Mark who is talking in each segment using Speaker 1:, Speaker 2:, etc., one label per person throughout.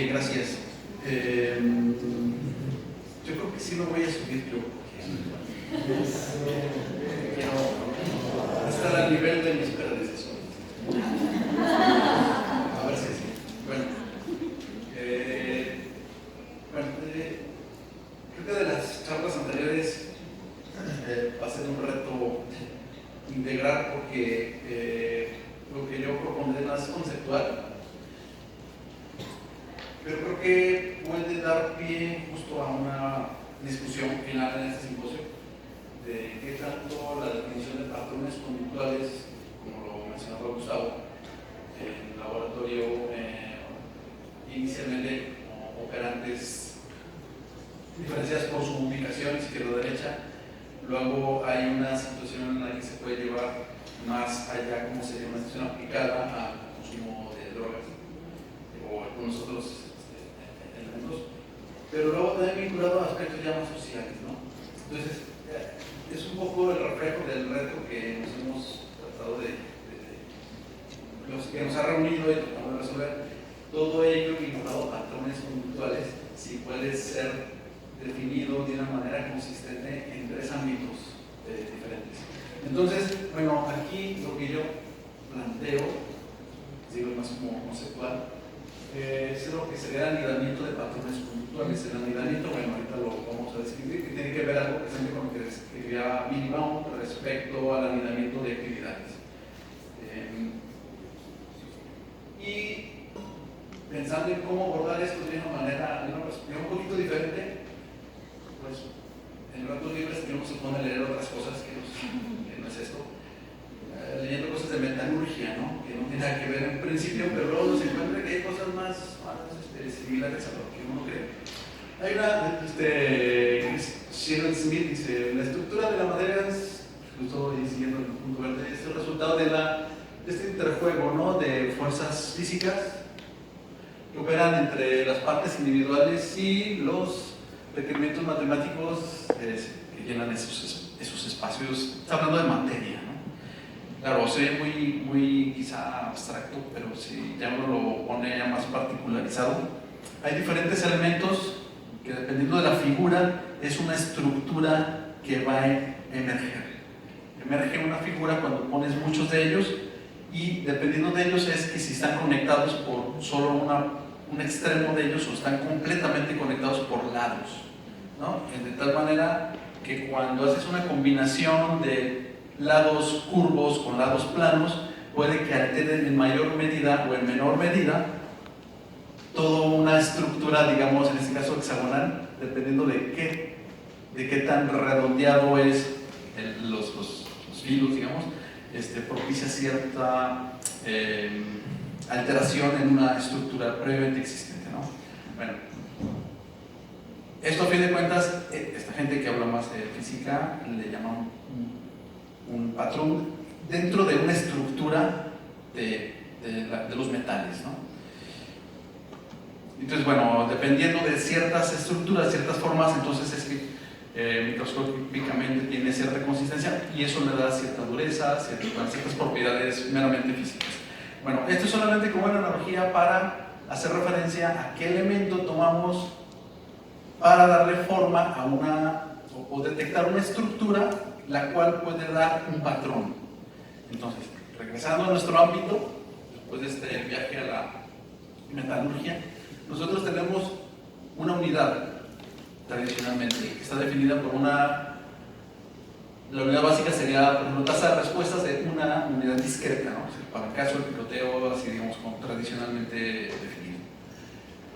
Speaker 1: Gracias. Yo creo que sí lo voy a subir yo. Quiero estar al nivel de mis predecesores. A ver si es. Bueno, creo que de las charlas anteriores va a ser un reto integrar, porque lo que yo propondré no es conceptual, pero creo que puede dar pie justo a una discusión final en este simposio de qué tanto la definición de patrones conductuales, como lo mencionaba Gustavo, en el laboratorio inicialmente como operantes diferenciadas por su ubicación izquierda-derecha. Luego hay una situación en la que se puede llevar más allá, como sería una situación aplicada al consumo de drogas o algunos otros elementos, pero luego también vinculado a aspectos ya más sociales, ¿no? Entonces, es un poco el reflejo del reto que nos hemos tratado los que nos ha reunido y tratamos de resolver, todo ello vinculado a patrones conductuales, si puede ser definido de una manera consistente en tres ámbitos diferentes. Entonces, bueno, aquí lo que yo planteo, digo más como conceptual, es lo que sería el anidamiento de patrones conductuales. El anidamiento, bueno, ahorita lo vamos a describir, que tiene que ver algo presente con lo que escribía Billy Baum respecto al anidamiento de actividades. Y pensando en cómo abordar esto de una manera, de una perspectiva un poquito diferente, pues en ratos libres uno se pone a leer otras cosas que no es esto, leyendo cosas de metalurgia, ¿no? Que no tiene nada que ver en principio, pero luego nos encuentra que hay cosas más similares a lo que uno cree. Hay una, Sheldon Smith dice, la estructura de la materia es, justo siguiendo el punto verde, es el resultado de este interjuego, ¿no? De fuerzas físicas que operan entre las partes individuales y los requerimientos matemáticos que llenan esos espacios. Está hablando de materia, ¿no? Claro, se ve muy quizá abstracto, pero si ya uno lo pone ya más particularizado, hay diferentes elementos que, dependiendo de la figura, es una estructura que va a emerger. Emerge una figura cuando pones muchos de ellos, y dependiendo de ellos es que si están conectados por solo un extremo de ellos o están completamente conectados por lados, ¿no? De tal manera que cuando haces una combinación de lados curvos con lados planos, puede que alteren en mayor medida o en menor medida toda una estructura, digamos, en este caso hexagonal, dependiendo de qué tan redondeado es los filos, digamos, propicia cierta alteración en una estructura previamente existente, ¿no? Bueno, esto a fin de cuentas, esta gente que habla más de física le llaman un patrón dentro de una estructura de los metales, ¿no? Entonces, bueno, dependiendo de ciertas estructuras, ciertas formas, entonces es que microscópicamente tiene cierta consistencia y eso le da cierta dureza, ciertas propiedades meramente físicas. Bueno, esto es solamente como una analogía para hacer referencia a qué elemento tomamos para darle forma a o detectar una estructura la cual puede dar un patrón. Entonces, regresando a nuestro ámbito, después de este viaje a la metalurgia, nosotros tenemos una unidad tradicionalmente que está definida por la unidad básica sería, por ejemplo, tasa de respuestas de una unidad discreta, ¿no? O sea, para el caso del picoteo, así digamos, como tradicionalmente definido.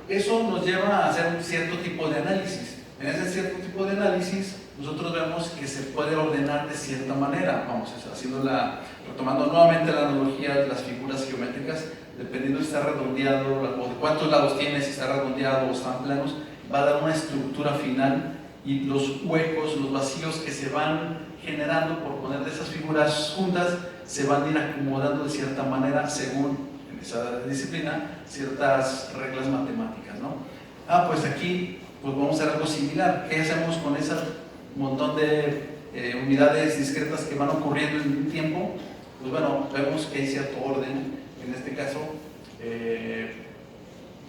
Speaker 1: Eso nos lleva a hacer un cierto tipo de análisis. En ese cierto tipo de análisis, nosotros vemos que se puede ordenar de cierta manera, vamos, retomando nuevamente la analogía de las figuras geométricas, dependiendo si está redondeado o de cuántos lados tiene, si está redondeado o están planos, va a dar una estructura final, y los huecos, los vacíos que se van generando por poner de esas figuras juntas se van a ir acomodando de cierta manera según, en esa disciplina, ciertas reglas matemáticas, ¿no? Pues aquí pues vamos a hacer algo similar. ¿Qué hacemos con ese montón de unidades discretas que van ocurriendo en un tiempo? Pues bueno, vemos que hay cierto orden. En este caso,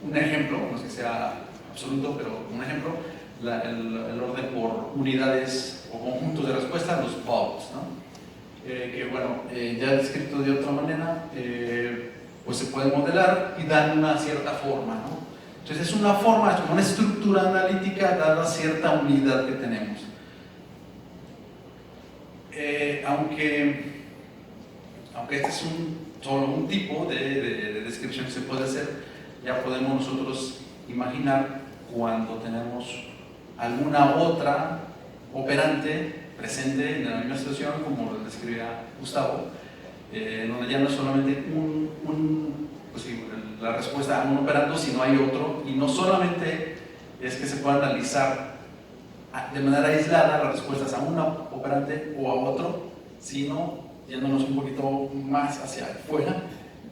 Speaker 1: un ejemplo, no es que sea absoluto, pero un ejemplo, el orden por unidades o conjuntos de respuesta, los bulbs, ¿no? Que bueno, ya descrito de otra manera, pues se puede modelar y dan una cierta forma, ¿no? Entonces es una forma, es como una estructura analítica dada cierta unidad que tenemos. Aunque este es solo un tipo de descripción que se puede hacer, ya podemos nosotros imaginar cuando tenemos alguna otra operante presente en la misma situación, como lo describía Gustavo, donde ya no es solamente pues sí, la respuesta a un operando, sino hay otro, y no solamente es que se pueda analizar de manera aislada las respuestas a un operante o a otro, sino, yéndonos un poquito más hacia afuera,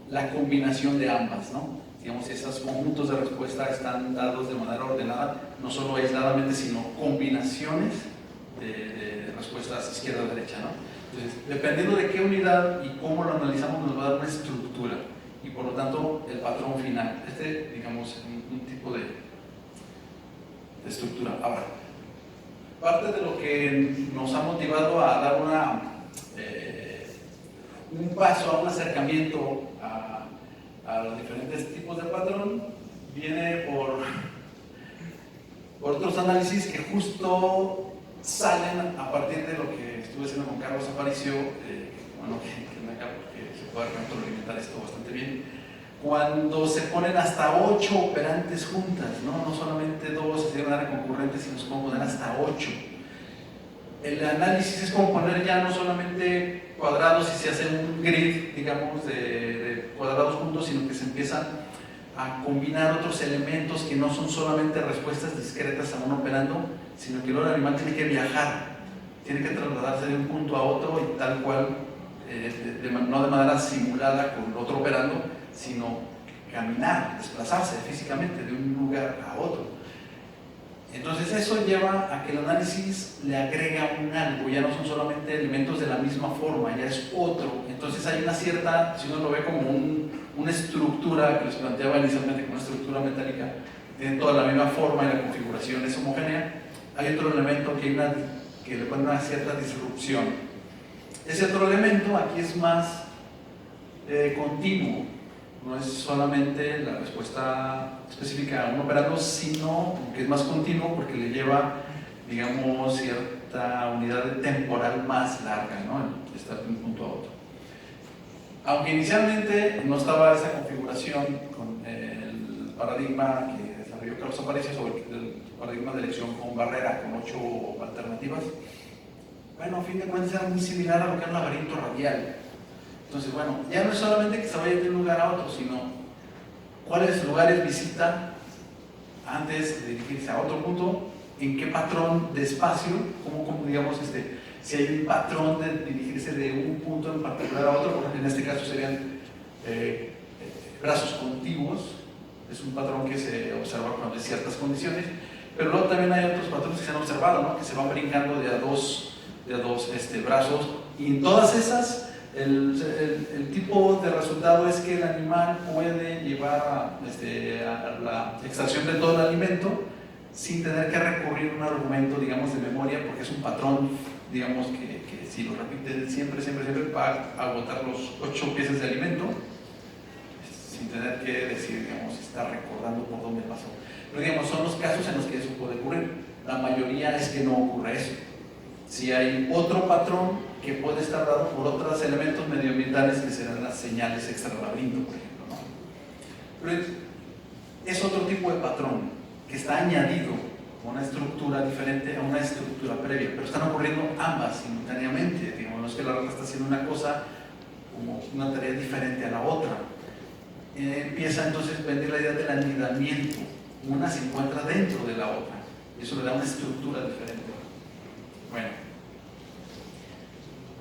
Speaker 1: la combinación de ambas, ¿no? Digamos, esos conjuntos de respuesta están dados de manera ordenada, no solo aisladamente, sino combinaciones de respuestas izquierda-derecha, ¿no? Entonces, dependiendo de qué unidad y cómo lo analizamos, nos va a dar una estructura y por lo tanto el patrón final. Digamos, es un tipo de estructura. Ahora, parte de lo que nos ha motivado a dar un paso, a un acercamiento a los diferentes tipos de patrón, viene por otros análisis que justo salen a partir de lo que estuve haciendo con Carlos Aparicio, bueno, que se puede retroalimentar esto bastante bien, cuando se ponen hasta 8 operantes juntas, no solamente 2 así de manera concurrente, sino se pueden poner hasta 8. El análisis es como poner ya no solamente cuadrados y se hace un grid, digamos, de cuadrados juntos, sino que se empiezan a combinar otros elementos que no son solamente respuestas discretas a un operando, sino que luego el animal tiene que viajar, tiene que trasladarse de un punto a otro y tal cual, no de manera simulada con otro operando, sino caminar, desplazarse físicamente de un lugar a otro. Entonces eso lleva a que el análisis le agrega un algo, ya no son solamente elementos de la misma forma, ya es otro. Entonces hay una cierta, si uno lo ve como una estructura que les planteaba inicialmente como una estructura metálica, tiene toda la misma forma y la configuración es homogénea, hay otro elemento que le pone una cierta disrupción. Ese otro elemento aquí es más continuo, no es solamente la respuesta específica a un operando, sino que es más continuo porque le lleva, digamos, cierta unidad temporal más larga, ¿no? Estar de un punto a otro. Aunque inicialmente no estaba esa configuración con el paradigma que desarrolló Carlos Aparicio sobre el paradigma de elección con barrera, con 8 alternativas, bueno, a fin de cuentas era muy similar a lo que era un laberinto radial. Entonces, bueno, ya no es solamente que se vaya de un lugar a otro, sino cuáles lugares visita antes de dirigirse a otro punto, en qué patrón de espacio, como digamos, si hay un patrón de dirigirse de un punto en particular a otro, por ejemplo, en este caso serían brazos contiguos, es un patrón que se observa cuando hay ciertas condiciones, pero luego también hay otros patrones que se han observado, ¿no? Que se van brincando de a dos brazos, y en todas esas el tipo de resultado es que el animal puede llevar a la extracción de todo el alimento sin tener que recurrir a un argumento, digamos, de memoria, porque es un patrón, digamos, que si lo repite siempre va a agotar los 8 piezas de alimento sin tener que decir, digamos, está recordando por dónde pasó. Pero digamos, son los casos en los que eso puede ocurrir. La mayoría es que no ocurre eso. Si hay otro patrón que puede estar dado por otros elementos medioambientales que serán las señales extralaberinto, por ejemplo, ¿no? Pero es otro tipo de patrón que está añadido a una estructura diferente a una estructura previa, pero están ocurriendo ambas simultáneamente. Digamos, no es que la rata está haciendo una cosa como una tarea diferente a la otra. Empieza entonces a vender la idea del anidamiento. Una se encuentra dentro de la otra y eso le da una estructura diferente. Bueno,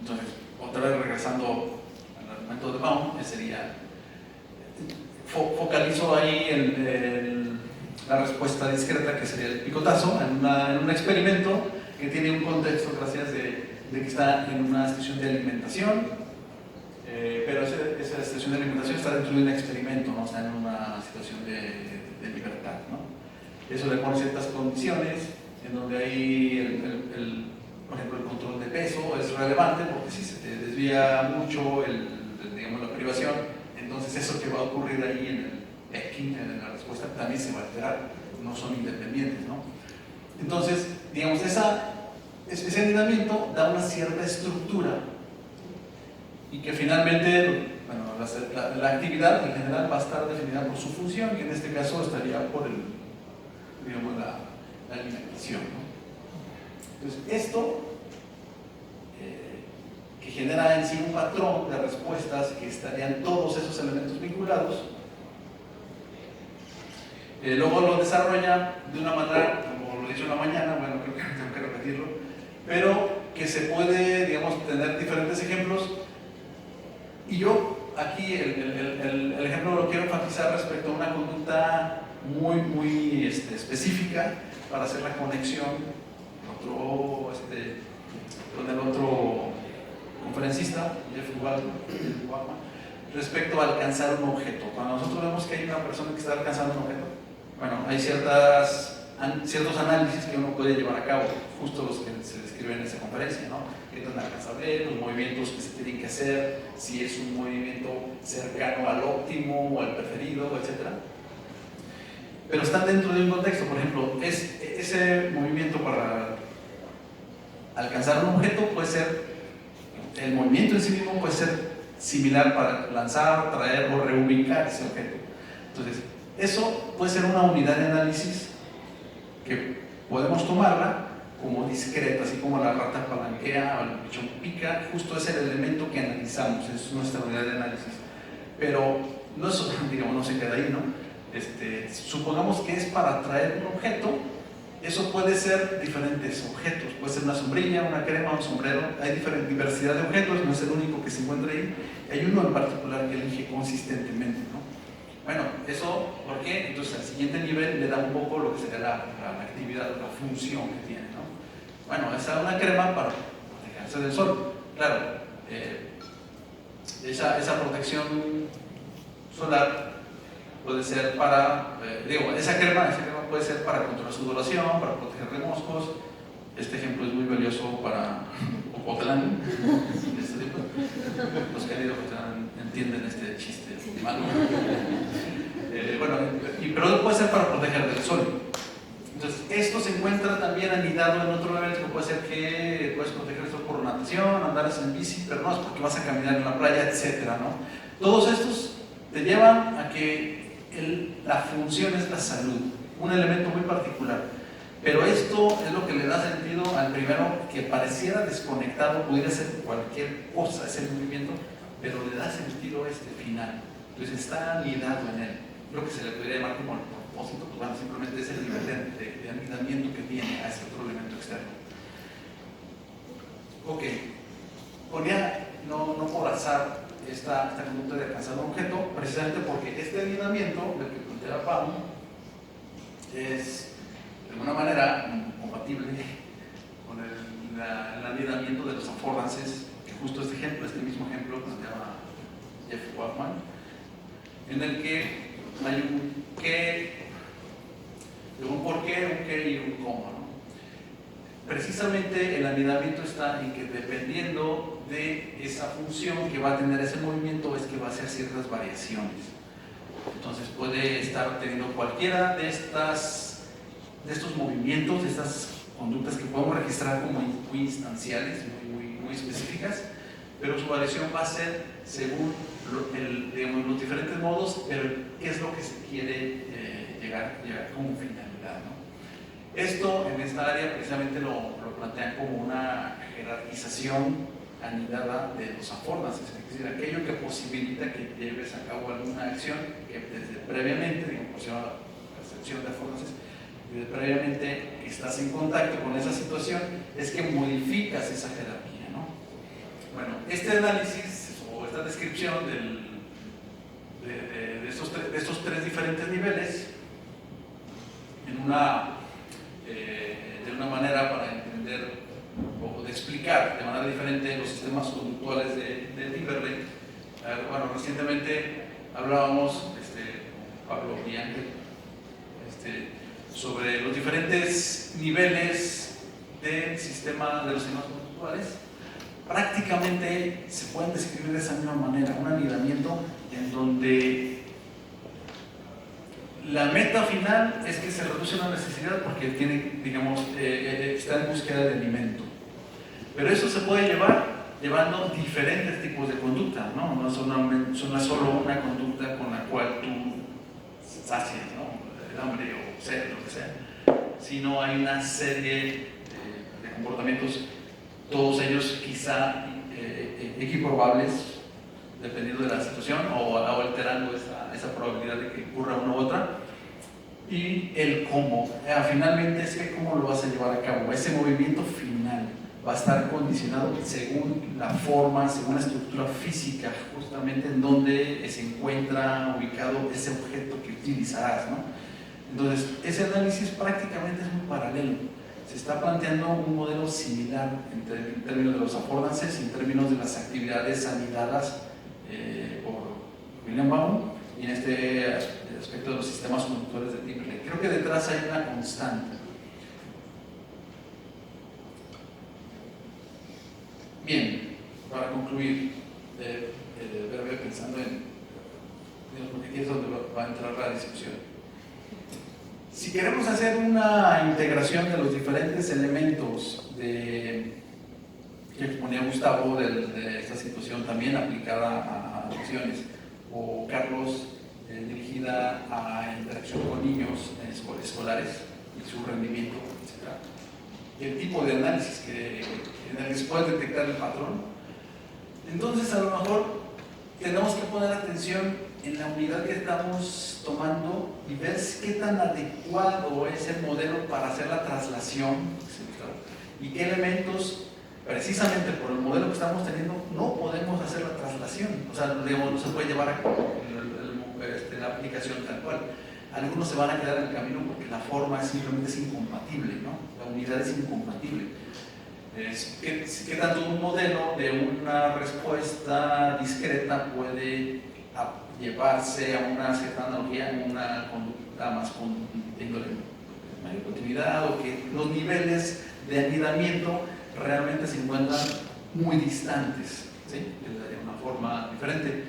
Speaker 1: entonces, otra vez regresando al argumento de Baum, que sería, focalizo ahí la respuesta discreta, que sería el picotazo, en un experimento que tiene un contexto, gracias de que está en una estación de alimentación, pero esa estación de alimentación está dentro de un experimento, no está en una situación de de libertad, ¿no? Eso le pone ciertas condiciones en donde ahí, por ejemplo, el control de peso es relevante, porque si se te desvía mucho digamos, la privación, entonces eso que va a ocurrir ahí en el pecking, en la respuesta, también se va a alterar, no son independientes, ¿no? Entonces, digamos, ese alineamiento da una cierta estructura y que finalmente, bueno, la actividad en general va a estar definida por su función, y en este caso estaría por digamos, la alimentación, ¿no? Entonces, esto que genera en sí un patrón de respuestas que estarían todos esos elementos vinculados, luego lo desarrolla de una manera, como lo he dicho en la mañana, bueno, creo que tengo que repetirlo, pero que se puede, digamos, tener diferentes ejemplos. Y yo aquí el ejemplo lo quiero enfatizar respecto a una conducta muy específica para hacer la conexión con el otro conferencista, Jeff Wagner, respecto a alcanzar un objeto. Cuando nosotros vemos que hay una persona que está alcanzando un objeto, bueno, hay ciertos análisis que uno puede llevar a cabo, justo los que se describen en esa conferencia, ¿no? Qué tan alcanzable, los movimientos que se tienen que hacer, si es un movimiento cercano al óptimo o al preferido, etc. Pero están dentro de un contexto. Por ejemplo, ese movimiento para alcanzar un objeto puede ser, el movimiento en sí mismo puede ser similar para lanzar, traer o reubicar ese objeto. Entonces, eso puede ser una unidad de análisis que podemos tomarla como discreta, así como la rata palanquea o el pichón pica, justo es el elemento que analizamos, es nuestra unidad de análisis. Pero no, digamos, no se queda ahí, ¿no? Supongamos que es para traer un objeto. Eso puede ser diferentes objetos, puede ser una sombrilla, una crema, un sombrero. Hay diversidad de objetos, no es el único que se encuentra ahí. Hay uno en particular que elige consistentemente, ¿no? Bueno, eso, ¿por qué? Entonces al siguiente nivel le da un poco lo que sería la actividad, la función que tiene, ¿no? Bueno, esa es una crema para protegerse del sol. Claro, esa protección solar puede ser para, esa crema puede ser para controlar sudoración, para proteger de moscos. Este ejemplo es muy valioso para Ocotlán. Los que han ido a Ocotlán entienden este chiste malo. Pero puede ser para proteger del sol. Entonces, esto se encuentra también anidado en otro nivel, que puede ser que puedes proteger esto por natación, andar en bici, pero no es porque vas a caminar en la playa, etcétera, ¿no? Todos estos te llevan a que la función es la salud, un elemento muy particular. Pero esto es lo que le da sentido al primero, que pareciera desconectado, pudiera ser cualquier cosa, ese movimiento, pero le da sentido final. Entonces está anidado en él. Lo que se le podría llamar como el propósito, pues bueno, simplemente es el nivel de anidamiento que tiene a ese otro elemento externo. Ok, ponía, no por azar, esta conducta de alcanzar un objeto, precisamente porque este anidamiento del que plantea Pau es de alguna manera compatible con el anidamiento de los affordances, que justo este mismo ejemplo planteaba Jeff Wagner, en el que hay un qué, un por qué, un qué y un cómo, ¿no? Precisamente el anidamiento está en que dependiendo de esa función que va a tener ese movimiento es que va a hacer ciertas variaciones. Entonces puede estar teniendo cualquiera de estos movimientos, de estas conductas que podemos registrar como muy instanciales, muy específicas, pero su variación va a ser según los diferentes modos, pero qué es lo que se quiere llegar como finalidad, ¿no? Esto en esta área precisamente lo plantean como una jerarquización anidada de los affordances, es decir, aquello que posibilita que lleves a cabo alguna acción que desde previamente, digamos, por la percepción de affordances, desde previamente que estás en contacto con esa situación, es que modificas esa jerarquía, ¿no? Bueno, este análisis o esta descripción de estos tres diferentes niveles de una manera para entender o de explicar de manera diferente los sistemas conductuales de Timberlake. Bueno, recientemente hablábamos, Pablo y Ángel, sobre los diferentes niveles del sistema de los sistemas conductuales, prácticamente se pueden describir de esa misma manera, un anidamiento en donde la meta final es que se reduce una necesidad porque tiene, digamos, está en búsqueda de alimento. Pero eso se puede llevar llevando diferentes tipos de conducta, ¿no? No es solo una conducta con la cual tú sacias, ¿no? El hambre o sed, lo que sea, sino hay una serie de comportamientos, todos ellos quizá equiprobables, dependiendo de la situación o alterando esa probabilidad de que ocurra una u otra. Y el cómo, finalmente es que cómo lo vas a llevar a cabo, ese movimiento final va a estar condicionado según la forma, según la estructura física, justamente en donde se encuentra ubicado ese objeto que utilizarás, ¿no? Entonces, ese análisis prácticamente es muy paralelo. Se está planteando un modelo similar en términos de los affordances y en términos de las actividades anidadas por William Baum y en este aspecto de los sistemas conductores de Timberlake. Creo que detrás hay una constante. Bien, para concluir, pensando en porque aquí es donde va a entrar la discusión. Si queremos hacer una integración de los diferentes elementos que exponía Gustavo de esta situación también aplicada a acciones, o Carlos dirigida a interacción con niños escolares y su rendimiento, etc. Y el tipo de análisis en el que se puede detectar el patrón, entonces a lo mejor tenemos que poner atención en la unidad que estamos tomando y ver qué tan adecuado es el modelo para hacer la traslación, y qué elementos, precisamente por el modelo que estamos teniendo, no podemos hacer la traslación. O sea, digamos, no se puede llevar a cabo la aplicación tal cual. Algunos se van a quedar en el camino porque la forma simplemente es incompatible, ¿no? La unidad es incompatible. ¿Qué tanto un modelo de una respuesta discreta puede llevarse a una cierta analogía en una conducta más con mayor continuidad, o que los niveles de anidamiento realmente se encuentran muy distantes, ¿sí? De una forma diferente?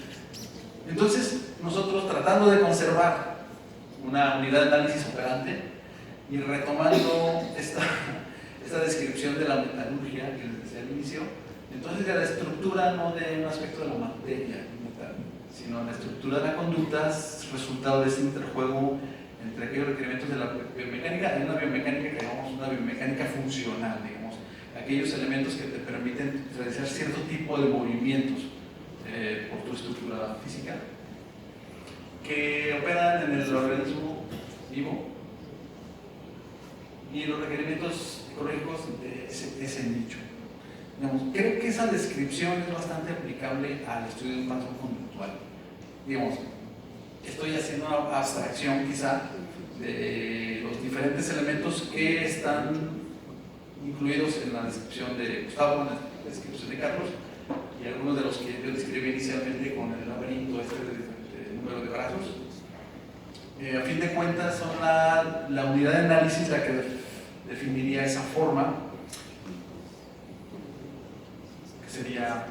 Speaker 1: Entonces, nosotros tratando de conservar una unidad de análisis operante y retomando esta descripción de la metalurgia que les decía al inicio, entonces de la estructura no de un aspecto de la materia metal, sino la estructura de la conducta es resultado de ese interjuego entre aquellos requerimientos de la biomecánica y una biomecánica que llamamos una biomecánica funcional, digamos, aquellos elementos que te permiten realizar cierto tipo de movimientos por tu estructura física que operan en el organismo vivo, y los requerimientos ecológicos de ese nicho. Digamos, creo que esa descripción es bastante aplicable al estudio de un patrón conductual. Digamos, estoy haciendo una abstracción quizá de los diferentes elementos que están incluidos en la descripción de Gustavo, en la descripción de Carlos, y algunos de los que yo describí inicialmente con el laberinto de número de brazos. A fin de cuentas son la unidad de análisis la que definiría esa forma, que sería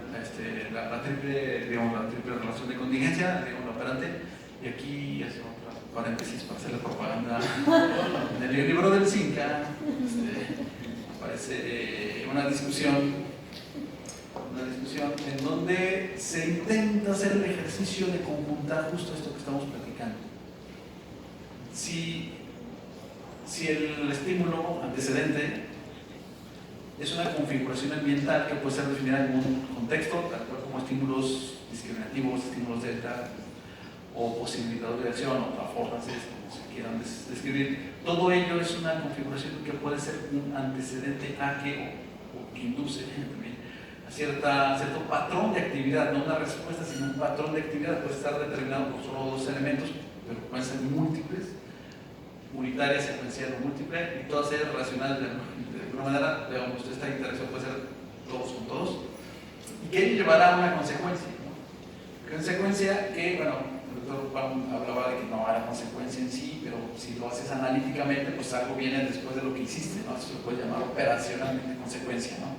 Speaker 1: la triple relación de contingencia, digamos, la operante. Y aquí hace otro paréntesis para hacer la propaganda. En el libro del CINCA aparece una discusión en donde se intenta hacer el ejercicio de conjuntar justo esto que estamos platicando. Si el estímulo antecedente es una configuración ambiental que puede ser definida en un contexto, tal cual como estímulos discriminativos, estímulos delta, o posibilitadores de acción, o affordances, como se quieran describir, todo ello es una configuración que puede ser un antecedente a o que induce también a cierto patrón de actividad, no una respuesta, sino un patrón de actividad. Puede estar determinado por solo dos elementos, pero pueden ser múltiples, unitaria, secuencial o múltiple, y todas ellas relacionadas de alguna manera. Digamos, esta interacción puede ser todos con todos, y que llevará a una consecuencia, ¿no? Consecuencia que, bueno, doctor Baum hablaba de que no era consecuencia en sí, pero si lo haces analíticamente, pues algo viene después de lo que hiciste, ¿no? Eso se puede llamar operacionalmente consecuencia, ¿no?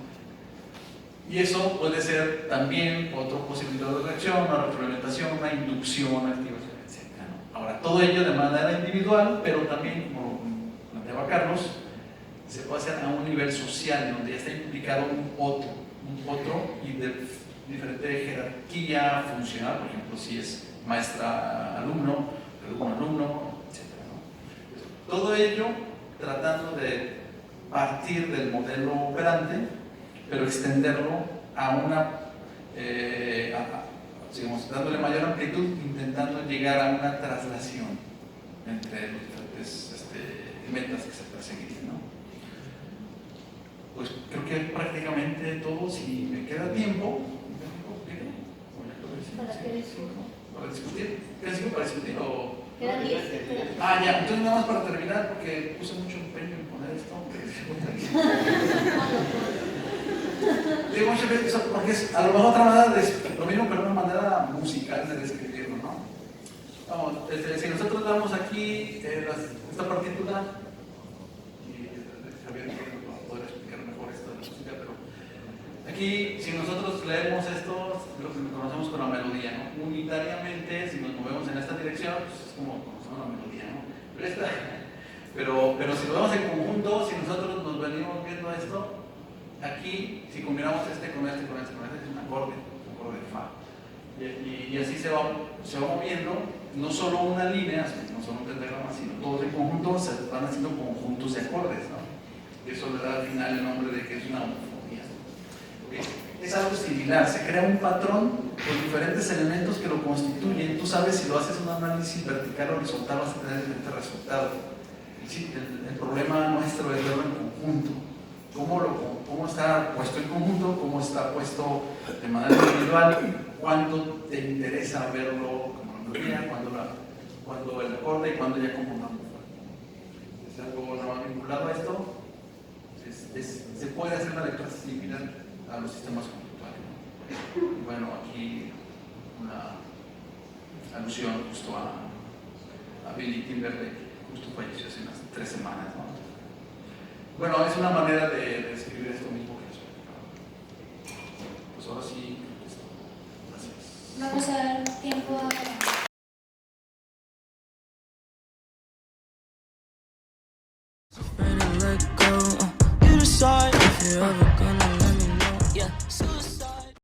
Speaker 1: Y eso puede ser también otra posibilidad de reacción, una retroalimentación, una inducción, activación, etc., ¿no? Ahora, todo ello de manera individual, pero también, como planteaba Carlos, se puede hacer a un nivel social, donde ya está implicado un otro y de diferente jerarquía funcional, por ejemplo, si es maestra-alumno, alumno-alumno, etc., ¿no? Todo ello tratando de partir del modelo operante, pero extenderlo a una, digamos, dándole mayor amplitud, intentando llegar a una traslación entre los diferentes metas que se perseguirían, ¿no? Pues creo que prácticamente todo. Si me queda tiempo, para discutir. ¿Qué digo para discutir? O...
Speaker 2: Quedan 10.
Speaker 1: Ya, entonces nada más para terminar, porque puse mucho empeño en poner esto. Digo muchas veces, porque es a lo mejor otra manera de lo mismo, pero una manera musical de describirlo, ¿no? Vamos, si nosotros damos aquí esta partitura, y Javier va a poder explicar mejor esto de la música, pero aquí, si nosotros leemos esto, lo que conocemos con la melodía, ¿no? Unitariamente, si nos movemos en esta dirección, pues es como conocemos la melodía, ¿no? Pero si lo vemos en conjunto, si nosotros nos venimos viendo esto, aquí, si combinamos con este, es un acorde de Fa. Y así se va moviendo, no solo una línea, no solo un pentagrama, sino todos en conjunto se van haciendo conjuntos de acordes, ¿no? Y eso le da al final el nombre de que es una homofonía. ¿Okay? Es algo similar, se crea un patrón con diferentes elementos que lo constituyen. Tú sabes, si lo haces un análisis vertical o horizontal, vas a tener diferentes resultados. Sí, el problema nuestro es verlo en conjunto. ¿Cómo está puesto en conjunto? ¿Cómo está puesto de manera individual? ¿Cuándo te interesa verlo como melodía? ¿Cuándo el acorde y cuándo ya como una homofonía? Es algo no vinculado a esto. Se puede hacer una lectura similar a los sistemas conductuales, ¿no? Bueno, aquí una alusión justo a Billy Timberlake, que justo falleció hace unas 3 semanas, ¿no? Bueno, es una manera de describir esto mismo que les platicaba. Pues ahora sí, gracias.
Speaker 2: Vamos a dar tiempo a...